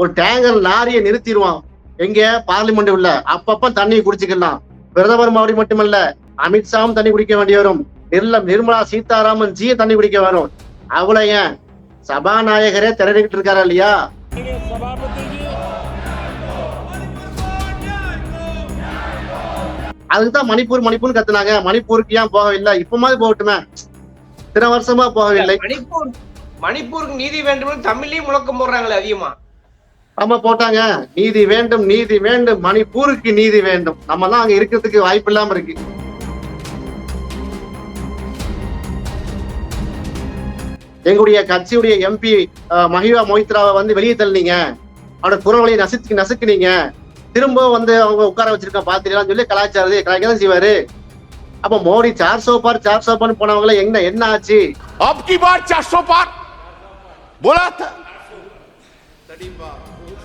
ஒரு டேங்கர் லாரியை நிறுத்திடுவான் எங்க பார்லிமெண்ட் உள்ள, அப்பப்ப தண்ணி குடிச்சுக்கலாம். பிரதமர் மோடி மட்டுமல்ல, அமித்ஷாவும் தண்ணி குடிக்க வேண்டி வரும், நிர்மலா சீதாராமன் ஜியும் தண்ணி குடிக்க வரும். அவ்வளவு ஏன் சபாநாயகரே திரடிக்கிட்டு இருக்காரா இல்லையா? அதுக்குதான் மணிப்பூர் மணிப்பூர் கத்துனாங்க. மணிப்பூருக்கு ஏன் போகவில்லை? இப்ப மாதிரி போகட்டுமே, இத்தனை வருஷமா போகவில்லை. மணிப்பூருக்கு நீதி வேண்டும் தமிழ்லயும் முழக்கம் போடுறாங்களே அதிகமா. ஆமா போட்டாங்க, நீதி வேண்டும் நீதி வேண்டும், மணிப்பூருக்கு நீதி வேண்டும். நம்ம தான் அங்க இருக்கிறதுக்கு வாய்ப்பு இல்லாம இருக்கு. எங்களுடைய கட்சியுடைய எம்பி மஹிவா மொய்த்ராவை வந்து வெளியே தள்ளினீங்க, அவனோட குரவழையை நசுக்குனீங்க, திரும்ப வந்து அவங்க உட்கார வச்சிருக்க பாத்தீங்கன்னு சொல்லி கலாச்சாரம் செய்வாரு. அப்ப மோடி 400 பார் போனவங்கள என்ன ஆச்சு? आपकी बार 400 पार बोला था,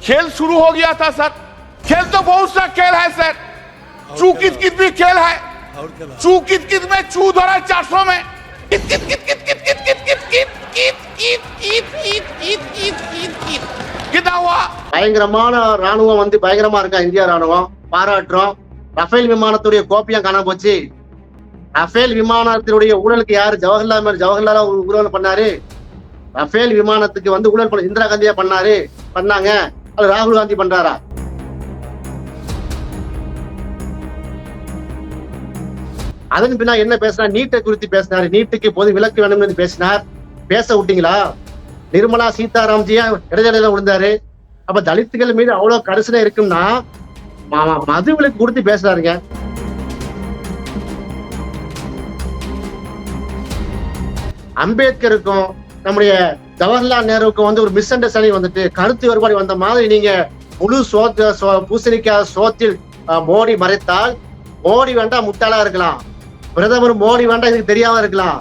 खेल शुरू हो गया था सर। खेल तो बहुत सा खेल है सर, चू कित भी खेल है, चू कित में चू धरा 400 में कितना हुआ? பயங்கரமான ராணுவம் வந்து பயங்கரமா இருக்கா இந்தியா ராணுவம், பாராட்டுறோம். ரஃபேல் விமானத்துடைய கோப்பியம் காண போச்சு. ரஃபேல் விமானத்தினுடைய ஊழலுக்கு யாரு? ஜவஹர்லால் ஊழல் பண்ணாரு. ரஃபேல் விமானத்துக்கு வந்து ஊழல் பண்ண இந்திரா காந்தியா பண்ணாங்க. அது ராகுல் காந்தி பண்றாரா? அதன் பின்னா என்ன பேசினார்? நீட்டை குறித்து பேசினார். நீட்டுக்கு பொது விலக்கு வேணும்னு பேசினார். பேச விட்டீங்களா? நிர்மலா சீதாராம்ஜியா இடையில விழுந்தாரு. அப்ப தலித்துகள் மீது அவ்வளவு கரிசனை இருக்குன்னா மது விலக்கு கொடுத்து பேசுறாருங்க. அம்பேத்கருக்கும் நம்முடைய ஜவஹர்லால் நேருவுக்கும் வந்து ஒரு மிஸ் அண்டர்ஸ்டாண்டிங் வந்துட்டு கருத்து வேறுபாடு வந்த மாதிரி நீங்க முழு பூசணிக்காய் சோத்தில் மோடி மறைத்தால், மோடி வேண்டாம் முட்டாளா இருக்கலாம், பிரதமர் மோடி வேண்டாம் இதுக்கு தெரியாம இருக்கலாம்.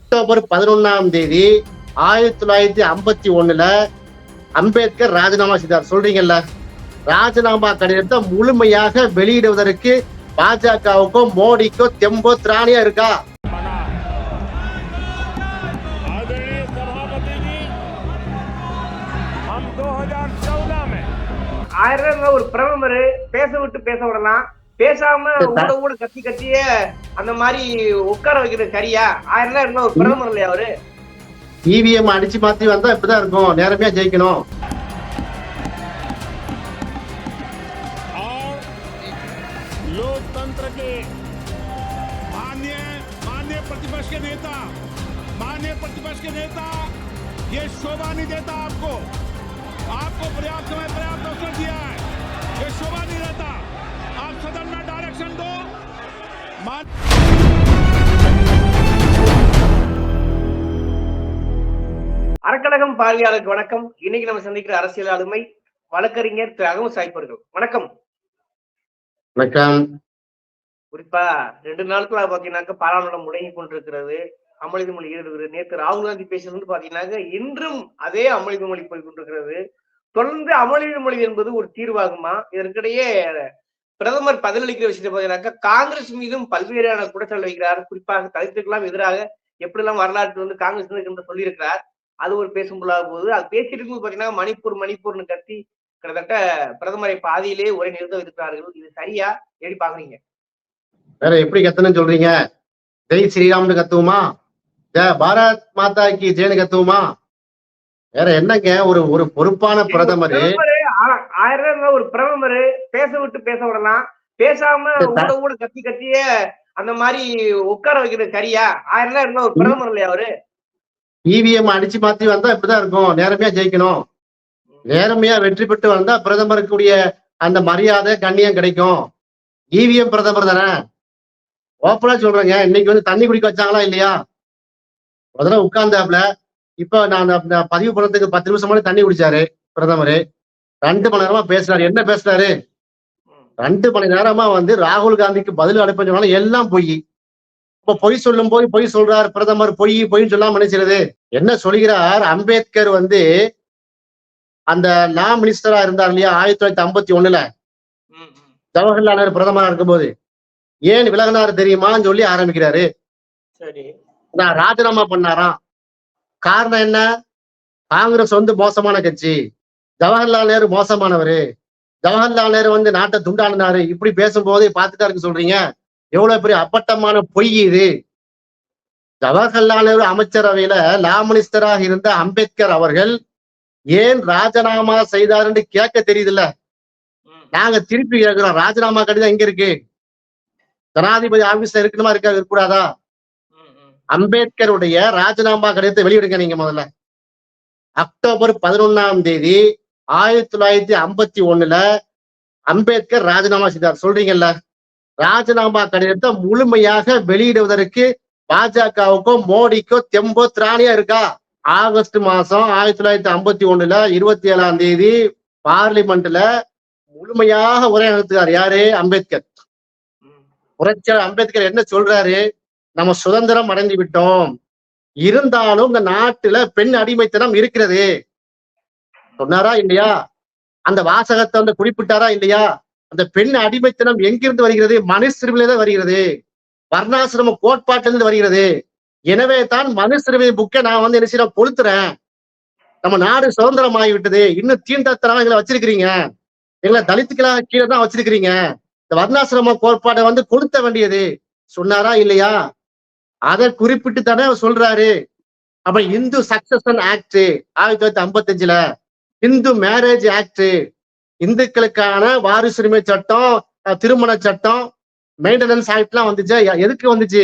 அக்டோபர் 11 1951 அம்பேத்கர் ராஜினாமா செய்தார். சொல்றீங்கல்ல, ராஜினாமா கடிதத்தை முழுமையாக வெளியிடுவதற்கு பாஜகவுக்கோ மோடிக்கோ தெம்போ திராணியா இருக்கா? ஒரு பிரதமர் பேச விட்டு பேச விடலாம், பேசாம ஊட கத்திய அந்த மாதிரி உட்கார வைக்கிறது சரியா? 1000 இருந்தா ஒரு பிரதமர் இல்லையா அவரு? இவிஎம் அடிச்சு மாத்தி வந்தா இப்படிதான் இருக்கும், நேரமையா ஜெயிக்கணும். लोकतंत्र के माननीय प्रतिपक्ष के नेता ये शोभा नहीं देता आपको पर्याप्त समय पर्याप्त अवसर दिया है, ये शोभा नहीं देता। आप सदन में डायरेक्शन दो। அறக்கழகம் பார்வையாளருக்கு வணக்கம். இன்னைக்கு நம்ம சந்திக்கிற அரசியல் ஆளுமை வழக்கறிஞர் திரு அகமது சாஹிப் அவர்கள். வணக்கம். வணக்கம். குறிப்பா 2 நாட்களா பாத்தீங்கன்னாக்க பாராளுமன்றம் முடங்கி கொண்டிருக்கிறது, அமளிது மொழி ஈடுபடுகிறது. நேற்று ராகுல் காந்தி பேசுறது பாத்தீங்கன்னாக்க இன்றும் அதே அமளிது மொழி போய் கொண்டிருக்கிறது. தொடர்ந்து அமளிது மொழி என்பது ஒரு தீர்வாகுமா? இதற்கிடையே பிரதமர் பதிலளிக்கிற விஷயத்தை பாத்தீங்கன்னாக்க காங்கிரஸ் மீதும் பல்வேறான குற்றச்சாட்டு வைக்கிறார். குறிப்பாக தலித்துக்கெல்லாம் எதிராக எப்படிலாம் வரலாற்று வந்து காங்கிரஸ் என்று சொல்லியிருக்கிறார். அது ஒரு பேசும் பொருளாக போகுது. அது பேசிட்டு இருக்கும்போது பாத்தீங்கன்னா மணிப்பூர்னு கத்தி கிட்டத்தட்ட பிரதமரை பாதியிலே ஒரே நிறுத்த இருக்கிறார்கள். இது சரியா? எப்படி பாக்குறீங்க? வேற எப்படி கத்தணும்னு சொல்றீங்க? ஜெய் ஸ்ரீராம்னு கத்துவோமா? பாரத் மாதா கி ஜெயன்னு கத்துவோமா? வேற என்னங்க? ஒரு பொறுப்பான பிரதமர் 1000 இருந்தா ஒரு பிரதமர் பேச விட்டு பேச விடலாம், பேசாம ஊட கத்திய அந்த மாதிரி உட்கார வைக்கிறது சரியா? 1000 இருந்தா ஒரு பிரதமர் இல்லையா அவரு? இவிஎம் அடிச்சு மாத்தி வந்தா இப்படிதான் இருக்கும், நேரமையா ஜெயிக்கணும். நேர்மையா வெற்றி பெற்று வந்தா பிரதமருக்குரிய அந்த மரியாதை கண்ணியம் கிடைக்கும். இவிஎம் பிரதமர் தானே, ஓப்பனா சொல்றேங்க. இன்னைக்கு வந்து தண்ணி குடிக்க வச்சாங்களா இல்லையா? முதல்ல உட்கார்ந்தாப்ல, இப்ப நான் பதிவு பண்ணதுக்கு 10 நிமிஷம் முன்னாடி தண்ணி குடிச்சாரு பிரதமர். 2 மணி நேரமா பேசுறாரு. என்ன பேசுறாரு? 2 மணி நேரமா வந்து ராகுல் காந்திக்கு பதில் அனுப்ப சொன்னாலும் எல்லாம் பொய். இப்ப பொய் சொல்லும் போது பொய் சொல்றாரு பிரதமர். பொய்ன்னு சொல்லாம நினைச்சிருது. என்ன சொல்கிறார்? அம்பேத்கர் வந்து அந்த லா மினிஸ்டரா இருந்தார் இல்லையா 1951 ஜவஹர்லால் நேரு பிரதமரா இருக்கும்போது ஏன் விலகினாரு தெரியுமான்னு சொல்லி ஆரம்பிக்கிறாரு. நான் ராஜினாமா பண்ணாராம். காரணம் என்ன? காங்கிரஸ் வந்து மோசமான கட்சி, ஜவஹர்லால் நேரு மோசமானவரு, ஜவஹர்லால் நேரு வந்து நாட்டை துண்டாடினாரு, இப்படி பேசும்போது பார்த்துட்டா இருக்கு சொல்றீங்க. எவ்வளவு பெரிய அப்பட்டமான பொய் இது. ஜவஹர்லால் நேரு அமைச்சரவையில லா மினிஸ்டராக இருந்த அம்பேத்கர் அவர்கள் ஏன் ராஜினாமா செய்தாருன்னு கேட்க தெரியுதுல்ல. நாங்க திருப்பி கேட்கிறோம், ராஜினாமா கடிதம் எங்க இருக்கு? ஜனாதிபதி ஆபீஸ்ல இருக்கணுமா இருக்கக்கூடாதா? அம்பேத்கருடைய ராஜினாமா கடிதத்தை வெளியிடுங்க நீங்க முதல்ல. அக்டோபர் 11 1951 அம்பேத்கர் ராஜினாமா செய்தார் சொல்றீங்கல்ல. ராஜினாமா கடிதத்தை முழுமையாக வெளியிடுவதற்கு பாஜகவுக்கோ மோடிக்கோ தெம்போ திராணியா இருக்கா? ஆகஸ்ட் மாசம் 1951 27 பார்லிமெண்ட்ல முழுமையாக உரை நிறுத்துறார். யாரு? அம்பேத்கர். புரட்சியாளர் அம்பேத்கர் என்ன சொல்றாரு? நம்ம சுதந்திரம் அடைந்து விட்டோம், இருந்தாலும் இந்த நாட்டுல பெண் அடிமைத்தனம் இருக்கிறது சொன்னாரா இல்லையா? அந்த வாசகத்தை வந்து குறிப்பிட்டாரா இல்லையா? அந்த பெண் அடிமைத்தனம் எங்கிருந்து வருகிறது? மனுஸ்மிருதியிலிருந்து வருகிறது, வர்ணாசிரம கோட்பாட்டிலிருந்து வருகிறது. எனவே தான் மனுஸ்மிருதி புக்கை நான் வந்து என்ன செய்ய கொளுத்துறேன். நம்ம நாடு சுதந்திரம் ஆகிவிட்டது, இன்னும் தீண்டத்தனமா எங்களை வச்சிருக்கிறீங்க, எங்களை தலித்துக்களாக கீழே தான் வச்சிருக்கிறீங்க, இந்த வர்ணாசிரம கோட்பாடை வந்து கொளுத்த வேண்டியது சொன்னாரா இல்லையா? அதை குறிப்பிட்டு தானே அவர் சொல்றாரு. அப்ப Hindu succession act 1955, Hindu marriage act, இந்துக்களுக்கான வாரிசுரிமை சட்டம், திருமண சட்டம், மெயின்டெனன்ஸ் ஆக்ட் எல்லாம் வந்துச்சு. எதுக்கு வந்துச்சு?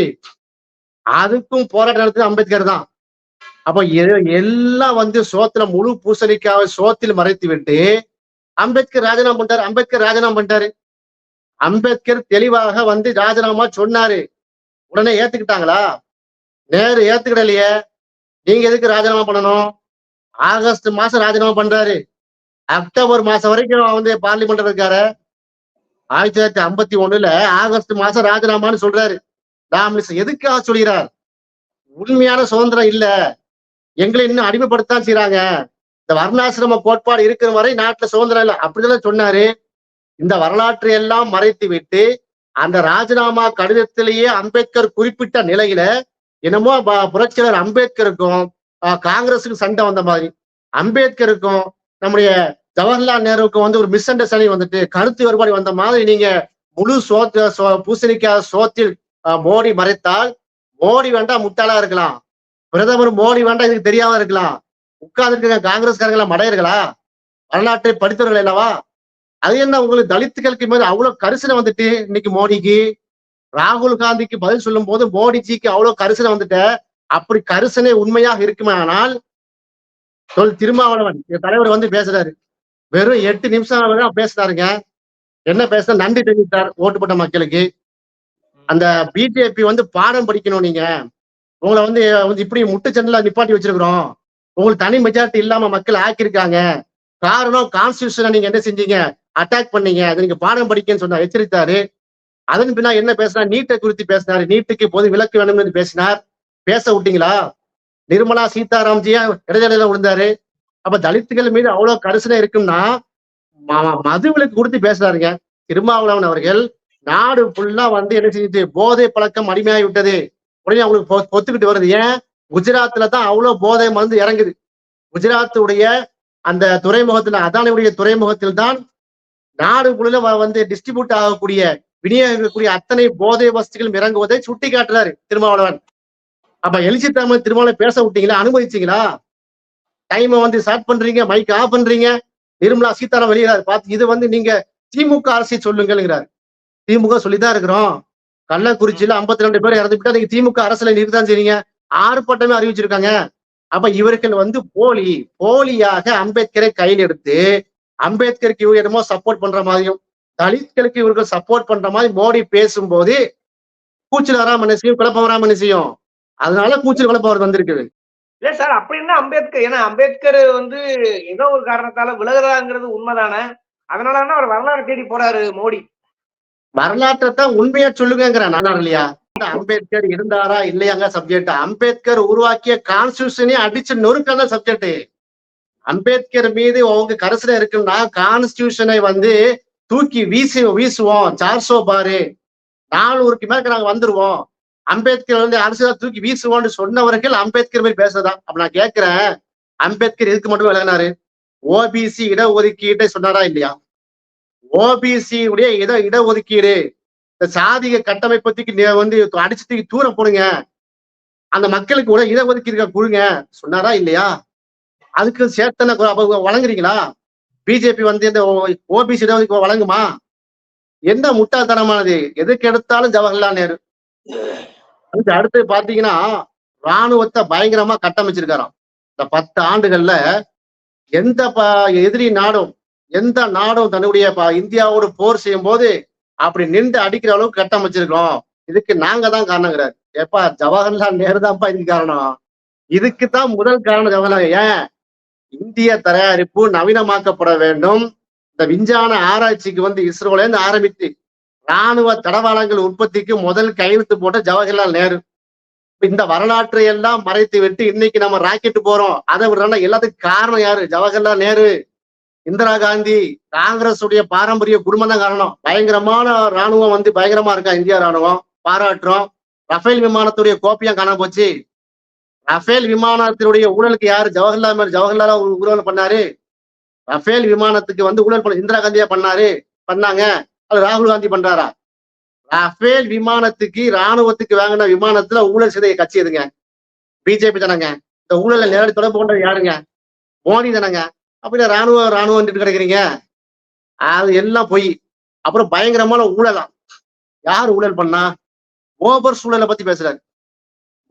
அதுக்கும் போராட்டம் நடத்துது அம்பேத்கர் தான். அப்ப எல்லாம் வந்து சோத்துல முழு பூசணிக்காவை சோத்தில் மறைத்து விட்டு அம்பேத்கர் ராஜினாமா பண்ணிட்டாரு. அம்பேத்கர் ராஜினாமா பண்ணிட்டாரு. அம்பேத்கர் தெளிவாக வந்து ராஜினாமா சொன்னாரு. உடனே ஏத்துக்கிட்டாங்களா? நேரு ஏத்துக்கிடலையே. நீங்க எதுக்கு ராஜினாமா பண்ணணும்? ஆகஸ்ட் மாசம் ராஜினாமா பண்றாரு. அக்டோபர் மாசம் வரைக்கும் வந்து பார்லிமெண்ட் இருக்காரு. 1951 ஆகஸ்ட் மாசம் ராஜினாமான்னு சொல்றாரு. எதுக்காக சொல்கிறார்? உண்மையான சுதந்திரம் இல்ல, எங்களை இன்னும் அடிமைப்படுத்தான் செய்யறாங்க, இந்த வர்ணாசிரம கோட்பாடு இருக்கிற வரை நாட்டுல சுதந்திரம் இல்லை அப்படிதான் சொன்னாரு. இந்த வரலாற்றை எல்லாம் மறைத்து விட்டு அந்த ராஜினாமா கடிதத்திலேயே அம்பேத்கர் குறிப்பிட்ட நிலையில என்னமோ புரட்சியாளர் அம்பேத்கருக்கும் காங்கிரஸுக்கும் சண்டை வந்த மாதிரி, அம்பேத்கருக்கும் நம்முடைய ஜவஹர்லால் நேருவுக்கும் வந்து ஒரு மிஸ் அண்டர்ஸ்டாண்டிங் வந்துட்டு கருத்து வேறுபாடு வந்த மாதிரி நீங்க முழு பூசணிக்காய் சோத்தில் மோடி மறைத்தால், மோடி வேண்டாம் முட்டாளா இருக்கலாம், பிரதமர் மோடி வேண்டாம் இதுக்கு தெரியாம இருக்கலாம், உட்கார்ந்து காங்கிரஸ்காரங்களா மடையர்களா, வரலாற்றை படித்தவர்கள் அல்லவா? அது என்ன உங்களுக்கு தலித்துகளுக்கு மேல அவ்வளவு கரிசனை வந்துட்டு இன்னைக்கு மோடிக்கு? ராகுல் காந்திக்கு பதில் சொல்லும் போது மோடிஜிக்கு அவ்வளவு கரிசனை வந்துட்ட. அப்படி கரிசனை உண்மையாக இருக்குமே ஆனால் திருமாவளவன் தலைவர் வந்து பேசுறாரு, வெறும் 8 நிமிஷம் பேசுறாருங்க. என்ன பேச? நன்றி தெரிவித்தார் ஓட்டு போட்ட மக்களுக்கு. அந்த பிஜேபி வந்து பாடம் படிக்கணும். நீங்க உங்களை வந்து இப்படி முட்டுச்சண்டில நிப்பாட்டி வச்சிருக்கிறோம், உங்களுக்கு தனி மெஜாரிட்டி இல்லாம மக்கள் ஆக்கியிருக்காங்க, காரணம் கான்ஸ்டிடியூஷனை நீங்க என்ன செஞ்சீங்க? அட்டாக் பண்ணீங்க, அது நீங்க பாடம் படிக்கன்னு சொன்னார், எச்சரித்தாரு. அதன் பின்னா என்ன பேசினார்? நீட்டை குறித்து பேசினார். நீட்டுக்கு பொது விலக்கு வேணும் என்று பேசினார். பேச விட்டீங்களா? நிர்மலா சீதாராம்ஜியா இடையில விழுந்தாரு. அப்ப தலித்துகள் மீது அவ்வளவு கரிசனை இருக்கும்னா மது விலக்கு கொடுத்து பேசுறாருங்க திருமாவளவன் அவர்கள். நாடு ஃபுல்லா வந்து என்ன செஞ்சுட்டு போதை பழக்கம் அடிமையாகி விட்டது. உடனே அவங்களுக்கு ஒத்துக்கிட்டு வருது. ஏன்? குஜராத்ல தான் அவ்வளவு போதை மருந்து இறங்குது. குஜராத்துடைய அந்த துறைமுகத்துல, அதானியுடைய துறைமுகத்தில் தான் நாடு முழுல வந்து டிஸ்ட்ரிபியூட் ஆகக்கூடிய விநியோகிக்கக்கூடிய அத்தனை போதை வசதிகளும் இறங்குவதை சுட்டி காட்டுறாரு திருமாவளவன். அப்ப எழுச்சி தமிழ் திருமாவளவன் பேச விட்டீங்களா? அனுமதிச்சீங்களா? டைமை வந்து ஸ்டார்ட் பண்றீங்க, மைக் ஆஃப் பண்றீங்க. நிர்மலா சீதாராமன் வெளியிறாரு, பார்த்து இது வந்து நீங்க திமுக அரசை சொல்லுங்கிறாரு. திமுக சொல்லிதான் இருக்கிறோம். கள்ளக்குறிச்சியில 52 பேர் இறந்துவிட்டா நீங்க திமுக அரசுல நிறுத்தான் செய்றீங்க, ஆர்ப்பாட்டமே அறிவிச்சிருக்காங்க. அப்ப இவர்கள் வந்து போலியாக அம்பேத்கரை கையில் எடுத்து அம்பேத்கருக்கு இவங்க என்னமோ சப்போர்ட் பண்ற மாதிரியும் தலித்களுக்கு இவர்கள் சப்போர்ட் பண்ற மாதிரி மோடி பேசும்போது கூச்சல் வராம என்ன செய்யும்? குழப்பம் வராம என்ன செய்யும்? அதனால கூச்சல் குழப்பம் அவர் வந்திருக்குது. இல்ல சார், அப்படின்னா அம்பேத்கர், ஏன்னா அம்பேத்கர் வந்து ஏதோ ஒரு காரணத்தால விலகுறாங்கிறது உண்மைதானே? அதனாலதான் அவர் வரலாறு தேடி போறாரு மோடி. வரலாற்றைத்தான் உண்மையா சொல்லுங்கிறேன் நான் இல்லையா? அம்பேத்கர் இருந்தாரா இல்லையாங்க சப்ஜெக்ட். அம்பேத்கர் உருவாக்கிய கான்ஸ்டிடியூஷனே அடிச்சு நொறுக்கான சப்ஜெக்ட். அம்பேத்கர் மீது அவங்க கரிசனை இருக்குன்னா கான்ஸ்டிடியூஷனை வந்து தூக்கி வீசுவோம். 400 பாரு 400க்கு மேல நாங்க வந்துருவோம். அம்பேத்கர் வந்து அரசியலா தூக்கி வீசுவான்னு சொன்னவர்கள் அம்பேத்கர் மாதிரி பேசுறதா? அப்ப நான் கேட்கிறேன், அம்பேத்கர் எதுக்கு மட்டும் விலகினாரு? ஓபிசி இடஒதுக்கீட்டை சொன்னாரா இல்லையா? ஓபிசி உடைய இடஒதுக்கீடு, இந்த சாதிக கட்டமைப்பத்துக்கு வந்து அடிச்சு தூக்கி தூரம் போடுங்க, அந்த மக்களுக்கு கூட இடஒதுக்கீடு கொடுங்க சொன்னாரா இல்லையா? அதுக்கு சேர்த்தன வழங்குறீங்களா? பிஜேபி வந்து இந்த ஓபிசி இடஒதுக்கீடு வழங்குமா? என்ன முட்டாள்தனமானது? எதுக்கு எடுத்தாலும் ஜவஹர்லால் நேரு. அதுக்கு அடுத்து பாத்தீங்கன்னா ராணுவத்தை பயங்கரமா கட்டமைச்சிருக்காராம். இந்த 10 ஆண்டுகள்ல எந்த எதிரி நாடும் தன்னுடைய இந்தியாவோடு போர் செய்யும் போது அப்படி நின்று அடிக்கிற அளவுக்கு கட்டமைச்சிருக்கோம். இதுக்கு நாங்க தான் காரணங்கிறார். ஏப்பா ஜவஹர்லால் நேரு தான்ப்பா இதுக்கு காரணம். இதுக்குத்தான் முதல் காரணம் ஜவஹர்லால். ஏன்? இந்திய தயாரிப்பு நவீனமாக்கப்பட வேண்டும். இந்த விஞ்ஞான ஆராய்ச்சிக்கு வந்து இஸ்ரோல இருந்து ஆரம்பித்து ராணுவ தடவாளங்கள் உற்பத்திக்கு முதல் கையெழுத்து போட்ட ஜவஹர்லால் நேரு. இந்த வரலாற்றை எல்லாம் மறைத்து விட்டு இன்னைக்கு நம்ம ராக்கெட் போறோம், அதை விடுறோம்னா எல்லாத்துக்கும் காரணம் யாரு? ஜவஹர்லால் நேரு, இந்திரா காந்தி, காங்கிரஸ் உடைய பாரம்பரிய குடும்பம் தான் காரணம். பயங்கரமான ராணுவம் வந்து பயங்கரமா இருக்கா இந்தியா ராணுவம், பாராட்டுறோம். ரஃபேல் விமானத்துடைய கோப்பியம் காணாம போச்சு. ரஃபேல் விமானத்தினுடைய ஊழலுக்கு யாரு? ஜவஹர்லால் ஊழல் பண்ணாரு. ரஃபேல் விமானத்துக்கு வந்து ஊழல் பண்ண இந்திரா காந்தியா பண்ணாங்க. அது ராகுல் காந்தி பண்றாரா? ரஃபேல் விமானத்துக்கு ராணுவத்துக்கு வாங்கின விமானத்துல ஊழல் செய்த கட்சி எதுங்க? பிஜேபி தானங்க. இந்த ஊழல நேரடி தொடர்பு கொண்டது யாருங்க? மோடி தானங்க. அப்படின்னா ராணுவம் கிடைக்கிறீங்க, அது எல்லாம் பொய். அப்புறம் பயங்கரமான ஊழலாம். யார் ஊழல் பண்ணா? ஓபர்ஸ் ஊழலை பத்தி பேசுறாரு.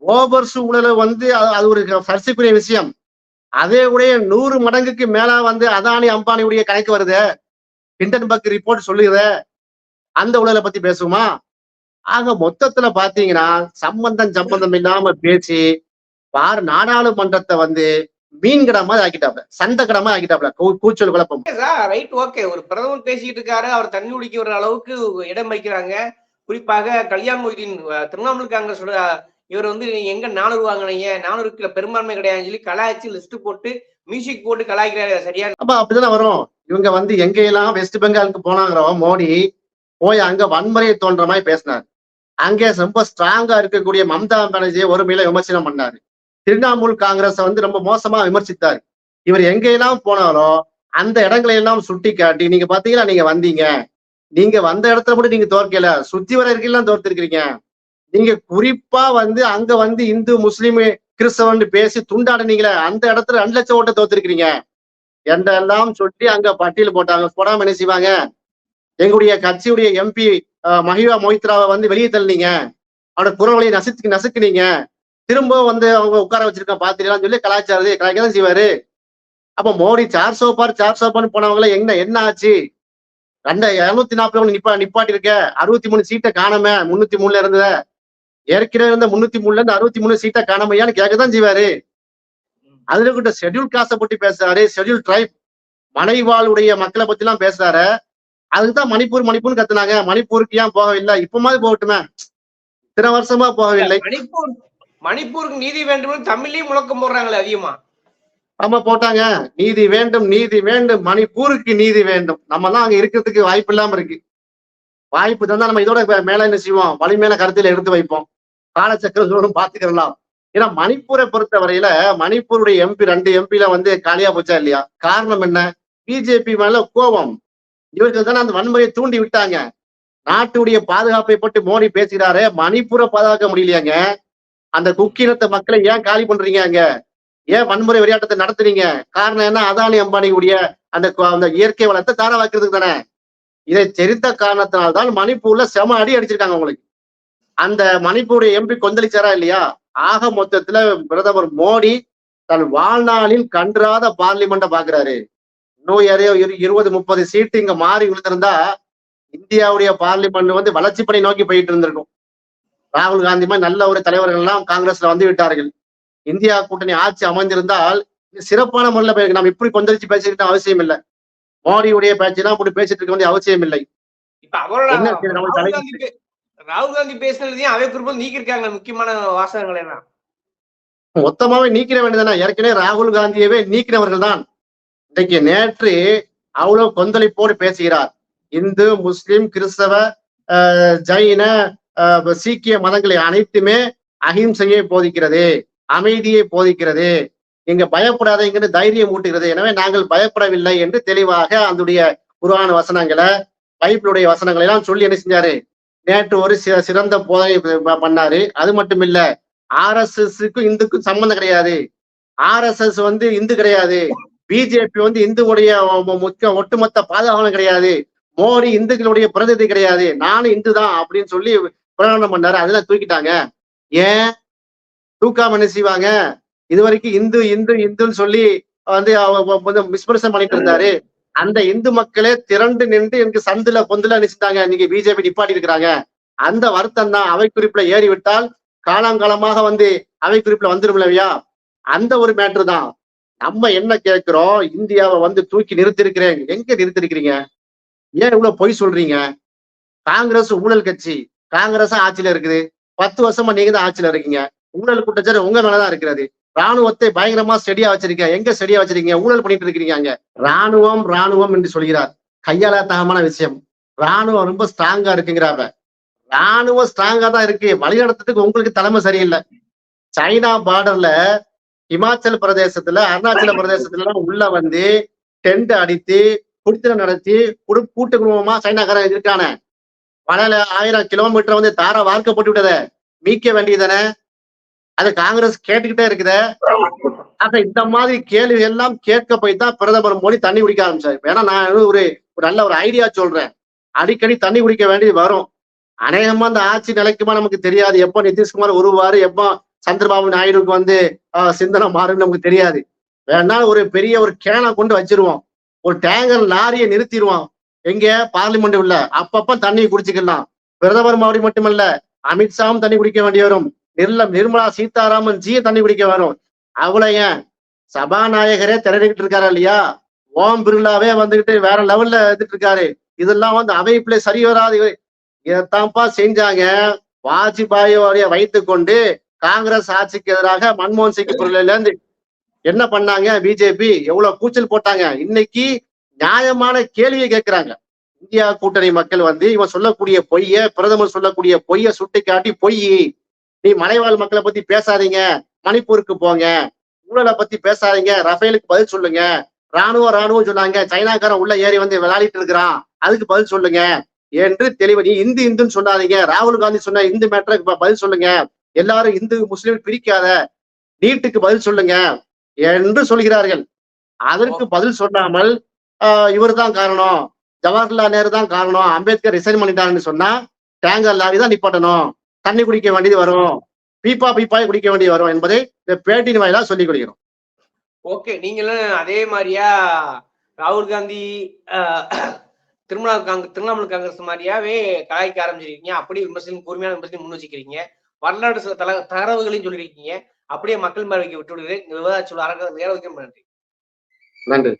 ஓபர்ஸ் ஊழலை வந்து அது ஒரு சர்ச்சைக்குரிய விஷயம். அதே உடைய 100 மடங்குக்கு மேல வந்து அதானி அம்பானியுடைய கணக்கு வருது, ஹிண்டன்பர்க் ரிப்போர்ட் சொல்லுது. அந்த ஊழலை பத்தி பேசுவோமா? ஆக மொத்தத்துல பாத்தீங்கன்னா சம்பந்தம் இல்லாம பேசி நாடாளுமன்றத்தை வந்து மீன் கடமா ஆக்கிட்டாப்ல, சண்டை கடமா ஆக்கிட்டாப்ல, கூச்சல் குழப்பம். Right, okay. ஒரு பிரதமர் பேசிட்டு இருக்காரு, அவர் தண்ணி குடிக்க வர அளவுக்கு இடம் வைக்கிறாங்க. குறிப்பாக கல்யாண் மொய்தீன் திரிணாமுல் காங்கிரஸ் இவர் வந்து எங்க 400 வாங்கினீங்க, 400 பெரும்பான்மை கிடையாதுன்னு சொல்லி கலாய்ச்சி லிஸ்ட் போட்டு மியூசிக் போட்டு கலாய்க்கிறாரு. சரியா? அப்ப அப்படிதான் வரும். இவங்க வந்து எங்கெல்லாம் வெஸ்ட் பெங்காலுக்கு போனாங்கிறோ மோடி போய் அங்க வன்முறையை தோன்ற மாதிரி பேசினார். அங்கே ரொம்ப ஸ்ட்ராங்கா இருக்கக்கூடிய மம்தா பானர்ஜியை ஒரு மேல விமர்சனம் பண்ணாரு. திரிணாமுல் காங்கிரஸ் வந்து ரொம்ப மோசமா விமர்சித்தார். இவர் எங்கெல்லாம் போனாலும் அந்த இடங்களை எல்லாம் சுட்டி காட்டி, நீங்க பாத்தீங்கன்னா நீங்க வந்த இடத்துல கூட நீங்க தோற்கல, சுத்தி வர இருக்கலாம் தோர்த்திருக்கிறீங்க. நீங்க குறிப்பா வந்து அங்க வந்து இந்து முஸ்லீம் கிறிஸ்தவன் பேசி துண்டாடுனீங்களே, அந்த இடத்துல 2 லட்சம் ஓட்ட தோத்திருக்கிறீங்க என்றெல்லாம் சொல்லி அங்க பட்டியல் போட்டாங்க. போடாம என்ன செய்வாங்க? எங்களுடைய கட்சியுடைய எம்பி மஹிவா மொய்த்ராவை வந்து வெளியே தள்ளினீங்க, அவனோட குரல்களை நசுக்குனீங்க, திரும்ப வந்து அவங்க உட்கார வச்சிருக்க பாத்திரலாம் சொல்லி கலாய்க்கதான் செய்வாரு. அப்ப மோடி 400 போனவங்கள என்ன ஆச்சு? 240 நிப்பாட்டி இருக்க, 63 சீட்டை காணாம 303 இருந்தத, ஏற்கனவே இருந்த 303 இருந்து 63 சீட்டை காணாமையான்னு கேட்கதான் செய்வாரு. அதுல கிட்ட ஷெட்யூல் காசை பத்தி பேசுறாரு, ஷெட்யூல் ட்ரைப் மலைவாழுடைய மக்களை பத்தி எல்லாம் பேசுறாரு. அதுக்குதான் மணிப்பூர்னு கத்துனாங்க. மணிப்பூருக்கு ஏன் போகவில்லை? இப்பமாதிரி போகட்டுமே, இத்தனை வருஷமா போகவில்லை. மணிப்பூருக்கு நீதி வேண்டும் தமிழ்லயும் முழக்கம் போடுறாங்களே அதிகமா. ஆமா போட்டாங்க. நீதி வேண்டும், மணிப்பூருக்கு நீதி வேண்டும். நம்ம தான் அங்க இருக்கிறதுக்கு வாய்ப்பு இல்லாம இருக்கு. வாய்ப்பு தந்தா நம்ம இதோட மேல என்ன செய்வோம்? வலிமையான கருத்துல எடுத்து வைப்போம், காலச்சக்கரம் பாத்துக்கலாம். ஏன்னா மணிப்பூரை பொறுத்த வரையில மணிப்பூருடைய எம்பி 2 எம்பில வந்து காலியா போச்சா இல்லையா? காரணம் என்ன? பிஜேபி மேல கோபம். இவர்கள் தானே அந்த வன்முறையை தூண்டி விட்டாங்க. நாட்டுடைய பாதுகாப்பை பற்றி மோடி பேசுகிறாரு, மணிப்பூரை பாதுகாக்க முடியலையாங்க. அந்த குக்கினத்த மக்களை ஏன் காலி பண்றீங்க? அங்க ஏன் வன்முறை விளையாட்டத்தை நடத்துறீங்க? காரணம் என்ன? அதானி அம்பானியுடைய அந்த இயற்கை வளத்தை தார வைக்கிறதுக்கு தானே. இதை தெரிந்த காரணத்தினால்தான் மணிப்பூர்ல செம அடி அடிச்சிருக்காங்க உங்களுக்கு. அந்த மணிப்பூருடைய எம்பி கொந்தளிச்சாரா இல்லையா? ஆக மொத்தத்துல பிரதமர் மோடி தன் வாழ்நாளில் கன்றாத பார்லிமெண்ட பாக்குறாரு. இன்னும் 20-30 சீட்டு இங்க மாறி விழுந்திருந்தா இந்தியாவுடைய பார்லிமெண்ட் வந்து வளர்ச்சி பணி நோக்கி போயிட்டு இருந்திருக்கும். ராகுல் காந்தி மாதிரி நல்ல ஒரு தலைவர்கள் எல்லாம் காங்கிரஸ்ல வந்து விட்டார்கள். இந்தியா கூட்டணி ஆட்சி அமைந்திருந்தால் சிறப்பான முறையில் போயிருக்கு. நம்ம இப்படி கொந்தளிச்சு பேசிக்கிட்டு அவசியம் இல்லை. மோடியுடைய பேச்செல்லாம் இப்படி பேசிட்டு இருக்க வேண்டிய அவசியம் இல்லை. ராகுல் காந்தி பேசினதையும் அவை குறிப்பில் நீக்கிருக்காங்க முக்கியமான வாசகங்கள் எல்லாம். மொத்தமாவே நீக்கிற வேண்டியதானே? ஏற்கனவே ராகுல் காந்தியவே நீக்கினவர்கள் தான். இன்றைக்கு நேற்று அவ்வளவு கொந்தளிப்போடு பேசுகிறார். இந்து, முஸ்லிம், கிறிஸ்தவ, ஜைன, சீக்கிய மதங்களை அனைத்துமே அஹிம்சையை போதிக்கிறது, அமைதியை போதிக்கிறது, இங்க பயப்படாதீங்கன்னு தைரியம் ஊட்டுகிறது. எனவே நாங்கள் பயப்படவில்லை என்று தெளிவாக அதனுடைய குர்ஆன் வசனங்களை, பைபிளுடைய வசனங்களை எல்லாம் சொல்லி என்ன செஞ்சாரு, நேற்று ஒரு சிறந்த போதனை பண்ணாரு. அது மட்டும் இல்ல, ஆர்எஸ்எஸ்க்கும் இந்துக்கும் சம்பந்தம் கிடையாது. ஆர்எஸ்எஸ் வந்து இந்து கிடையாது. பிஜேபி வந்து இந்துவுடைய முக்கிய ஒட்டுமொத்த பாதுகாவலன் கிடையாது. மோடி இந்துக்களுடைய பிரதிநிதி கிடையாது. நானும் இந்து தான் அப்படின்னு சொல்லி பிரகடனம் பண்ணாரு. அதெல்லாம் தூக்கிட்டாங்க. ஏன் தூக்காம என்ன செய்வாங்க? இது வரைக்கும் இந்து இந்து இந்துன்னு சொல்லி வந்து மிஸ்பிரசம் பண்ணிட்டு இருந்தாரு. அந்த இந்து மக்களே திரண்டு நின்று எனக்கு சந்துல பொந்துல நினைச்சிட்டாங்க. நீங்க பிஜேபி நிப்பாட்டி இருக்கிறாங்க. அந்த வருத்தம் தான் அவை குறிப்புல ஏறி விட்டால் காலங்காலமாக வந்து அவை குறிப்புல வந்துடும் இல்லையா? அந்த ஒரு மேட்ரு தான். நம்ம என்ன கேட்கிறோம், இந்தியாவை வந்து தூக்கி நிறுத்திருக்கிறேன். எங்க நிறுத்திருக்கிறீங்க? ஏன் இவ்வளவு பொய் சொல்றீங்க? காங்கிரஸ் ஊழல் கட்சி, காங்கிரஸ் ஆட்சியில இருக்குது. 10 வருஷமா நீங்க தான் ஆட்சியில இருக்கீங்க. ஊழல் குற்றச்சாட்டு உங்க மேலதான் இருக்கிறது. ராணுவத்தை பயங்கரமா ஸ்டெடியா வச்சிருக்கீங்க. எங்க ஸ்டெடியா வச்சிருக்கீங்க? ஊழல் பண்ணிட்டு இருக்கிறீங்க. அங்க ராணுவம் ராணுவம் என்று சொல்கிறார். கையாளத்தகமான விஷயம். ராணுவம் ரொம்ப ஸ்ட்ராங்கா இருக்குங்கிறாங்க. ராணுவம் ஸ்ட்ராங்கா தான் இருக்கு. வழிநடத்துறதுக்கு உங்களுக்கு தலைமை சரியில்லை. சைனா பார்டர்ல இமாச்சல் பிரதேசத்துல, அருணாச்சல பிரதேசத்துல எல்லாம் உள்ள வந்து டென்ட் அடித்து குடித்தனம் நடத்தி கூட்டு குடும்பமா சைனாக்காரன் இருக்கானே. பல 1000 கிலோமீட்டர் வந்து தார வார்க்க போட்டு விட்டத மீட்க வேண்டியதானே? அது காங்கிரஸ் கேட்டுக்கிட்டே இருக்குத. ஆக இந்த மாதிரி கேள்வி எல்லாம் கேட்க போய் தான் பிரதமர் மோடி தண்ணி குடிக்க ஆரம்பிச்சாரு. ஏன்னா நான் ஒரு நல்ல ஒரு ஐடியா சொல்றேன். அடிக்கடி தண்ணி குடிக்க வேண்டியது வரும். அநேகமா அந்த ஆட்சி நிலைக்குமா நமக்கு தெரியாது. எப்போ நிதிஷ்குமார் உருவாரு, எப்போ சந்திரபாபு நாயுடுக்கு வந்து சிந்தனை மாறுன்னு நமக்கு தெரியாது. வேணா ஒரு பெரிய ஒரு கேனை கொண்டு வச்சிருவோம். ஒரு டேங்கர் லாரியை நிறுத்திடுவோம். எங்க பார்லிமெண்ட் உள்ள அப்பப்ப தண்ணி குடிச்சுக்கலாம். பிரதமர் மோடி மட்டுமல்ல, அமித்ஷாவும் தண்ணி குடிக்க வேண்டி வரும். நிர்மலா சீதாராமன் ஜிய தண்ணி குடிக்க வரும். அவ்வளவு ஏன் சபாநாயகரே திரடிக்கிட்டு இருக்காரு இல்லையா? ஓம் பிர்லாவே வந்துகிட்டு வேற லெவல்ல எடுத்துட்டு இருக்காரு. இதெல்லாம் வந்து அவைப்புல சரி வராது. இதைத்தான்ப்பா செஞ்சாங்க. வாஜ்பாயோடைய வைத்துக் கொண்டு காங்கிரஸ் ஆட்சிக்கு எதிராக மன்மோகன் சிங் பொருளில இருந்து என்ன பண்ணாங்க? பிஜேபி எவ்வளவு கூச்சல் போட்டாங்க. இன்னைக்கு நியாயமான கேள்வியை கேட்கிறாங்க. இந்தியா கூட்டணி மக்கள் வந்து இவன் சொல்லக்கூடிய பொய்ய, பிரதமர் சொல்லக்கூடிய பொய்ய சுட்டி காட்டி, பொய் நீ மலைவாழ் மக்களை பத்தி பேசாதீங்க, மணிப்பூருக்கு போங்க, ஊழலை பத்தி பேசாதீங்க, ரஃபேலுக்கு பதில் சொல்லுங்க, ராணுவம் சொன்னாங்க, சைனாக்காரன் உள்ள ஏறி வந்து விளையாடிட்டு இருக்கிறான், அதுக்கு பதில் சொல்லுங்க என்று தெளிவு. நீ இந்துன்னு சொன்னாதீங்க, ராகுல் காந்தி சொன்ன இந்து மேட்டருக்கு பதில் சொல்லுங்க, எல்லாரும் இந்து முஸ்லீம் பிரிக்காத, நீட்டுக்கு பதில் சொல்லுங்க என்று சொல்கிறார்கள். அதற்கு பதில் சொல்லாமல் இவர் தான் காரணம், ஜவஹர்லால் நேரு தான் காரணம், அம்பேத்கர் ரிசைன் பண்ணிட்டாங்கன்னு சொன்னா டேங்கர் லாரி தான் நிப்பாட்டணும், தண்ணி குடிக்க வேண்டியது வரும், பீப்பாய் குடிக்க வேண்டியது வரும் என்பதை இந்த பேட்டியின் வாயிலா சொல்லிக் கொள்கிறோம். ஓகே, நீங்களும் அதே மாதிரியா ராகுல் காந்தி திரிணாமுல் காங்கிரஸ் மாதிரியாவே கலாய்க்க ஆரம்பிச்சிருக்கீங்க. அப்படியே விமர்சனம், கூர்மையான விமர்சனம் முன் வச்சுக்கிறீங்க. வரலாற்று சில தகவல்களையும் சொல்லியிருக்கீங்க. அப்படியே மக்கள் மேல் வைக்க விட்டு விடுகிறேன். விவாத சொல்ல அரங்க நன்றி. நன்றி.